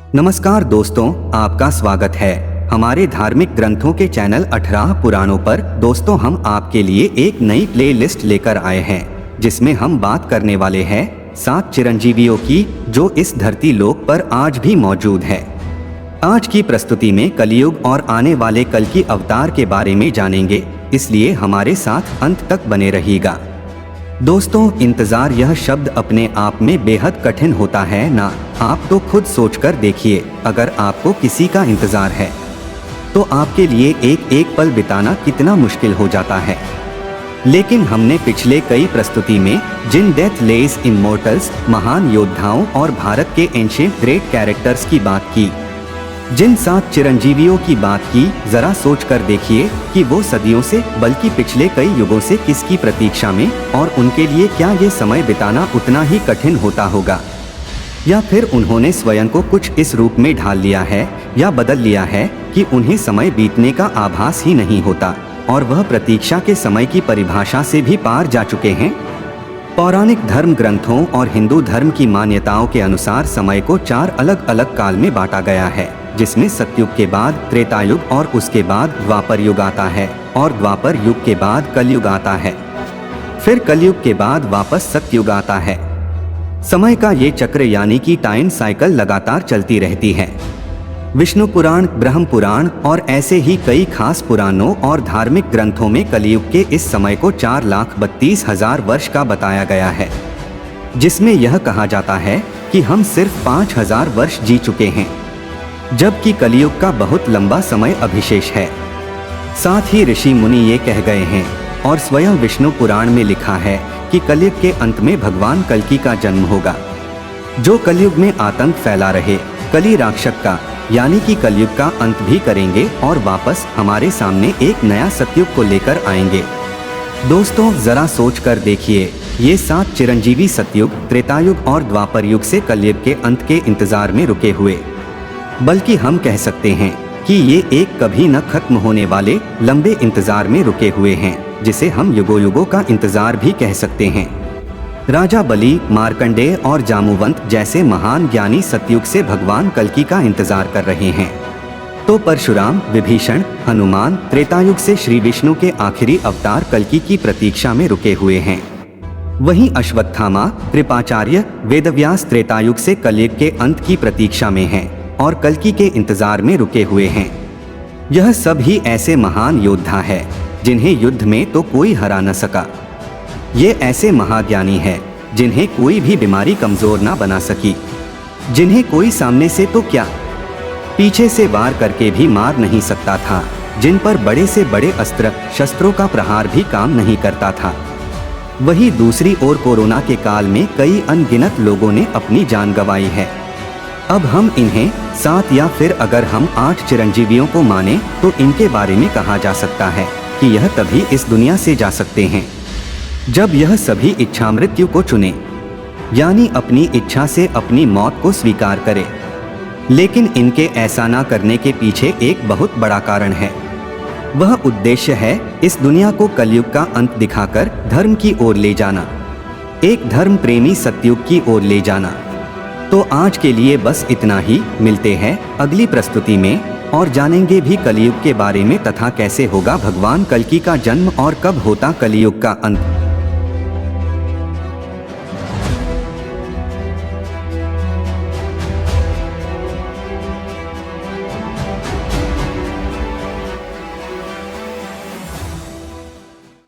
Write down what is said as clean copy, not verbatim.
नमस्कार दोस्तों, आपका स्वागत है हमारे धार्मिक ग्रंथों के चैनल 18 पुराणों पर। दोस्तों, हम आपके लिए एक नई प्लेलिस्ट लेकर आए हैं जिसमें हम बात करने वाले हैं 7 चिरंजीवियों की जो इस धरती लोक पर आज भी मौजूद है। आज की प्रस्तुति में कलयुग और आने वाले कल की अवतार के बारे में जानेंगे, इसलिए हमारे साथ अंत तक बने रहिएगा। दोस्तों, इंतजार यह शब्द अपने आप में बेहद कठिन होता है ना? आप तो खुद सोचकर देखिए, अगर आपको किसी का इंतजार है तो आपके लिए एक एक पल बिताना कितना मुश्किल हो जाता है। लेकिन हमने पिछले कई प्रस्तुति में जिन डेथ लेस इमोर्टल्स, महान योद्धाओं और भारत के एंशिएंट ग्रेट कैरेक्टर्स की बात की, जिन 7 चिरंजीवियों की बात की, जरा सोच कर देखिए कि वो सदियों से बल्कि पिछले कई युगों से किसकी प्रतीक्षा में, और उनके लिए क्या ये समय बिताना उतना ही कठिन होता होगा, या फिर उन्होंने स्वयं को कुछ इस रूप में ढाल लिया है या बदल लिया है कि उन्हें समय बीतने का आभास ही नहीं होता और वह प्रतीक्षा के समय की परिभाषा से भी पार जा चुके हैं। पौराणिक धर्म ग्रंथों और हिंदू धर्म की मान्यताओं के अनुसार समय को 4 अलग अलग काल में बांटा गया है, जिसमें सतयुग के बाद त्रेतायुग और उसके बाद द्वापर युग आता है, और द्वापर युग के बाद कलयुग आता है, फिर कलयुग के बाद वापस सतयुग आता है। समय का ये चक्र यानी कि टाइम साइकिल लगातार चलती रहती है। विष्णु पुराण, ब्रह्म पुराण और ऐसे ही कई खास पुराणों और धार्मिक ग्रंथों में कलयुग के इस समय को 4,32,000 वर्ष का बताया गया है, जिसमें यह कहा जाता है कि हम सिर्फ 5,000 वर्ष जी चुके हैं, जबकि कलयुग का बहुत लंबा समय अभिशेष है। साथ ही ऋषि मुनि ये कह गए हैं और स्वयं विष्णु पुराण में लिखा है कि कलयुग के अंत में भगवान कल्कि का जन्म होगा, जो कलयुग में आतंक फैला रहे कली राक्षस का यानी कि कलयुग का अंत भी करेंगे और वापस हमारे सामने एक नया सतयुग को लेकर आएंगे। दोस्तों, जरा सोच कर देखिए, ये 7 चिरंजीवी सतयुग, त्रेतायुग और द्वापर युग से कलयुग के अंत के इंतजार में रुके हुए, बल्कि हम कह सकते हैं कि ये एक कभी न खत्म होने वाले लंबे इंतजार में रुके हुए हैं, जिसे हम युगों युगों का इंतजार भी कह सकते हैं। राजा बलि, मार्कंडेय और जामुवंत जैसे महान ज्ञानी सतयुग से भगवान कल्कि का इंतजार कर रहे हैं, तो परशुराम, विभीषण, हनुमान त्रेतायुग से श्री विष्णु के आखिरी अवतार कल्कि की प्रतीक्षा में रुके हुए हैं। वहीं अश्वत्थामा, कृपाचार्य, वेदव्यास त्रेतायुग से कलयुग के अंत की प्रतीक्षा में हैं और कल्कि के इंतजार में रुके हुए हैं। यह सब ही ऐसे महान योद्धा है जिन्हें युद्ध में तो कोई हरा न सका। ये ऐसे महाज्ञानी हैं जिन्हें कोई भी बीमारी कमजोर ना बना सकी, जिन्हें कोई सामने से तो क्या पीछे से वार करके भी मार नहीं सकता था, जिन पर बड़े से बड़े अस्त्र शस्त्रों का प्रहार भी काम नहीं करता था। वहीं दूसरी ओर कोरोना के काल में कई अनगिनत लोगों ने अपनी जान गंवाई है। अब हम इन्हें 7 या फिर अगर हम 8 चिरंजीवियों को माने तो इनके बारे में कहा जा सकता है कि यह तभी इस दुनिया से जा सकते हैं जब यह सभी इच्छा मृत्यु को चुने, यानी अपनी इच्छा से अपनी मौत को स्वीकार करे। लेकिन इनके ऐसा ना करने के पीछे एक बहुत बड़ा कारण है। वह उद्देश्य है इस दुनिया को कलयुग का अंत दिखाकर धर्म की ओर ले जाना, एक धर्म प्रेमी सतयुग की ओर ले जाना। तो आज के लिए बस इतना ही। मिलते हैं अगली प्रस्तुति में और जानेंगे भी कलयुग के बारे में तथा कैसे होगा भगवान कल्कि का जन्म और कब होता कलयुग का अंत।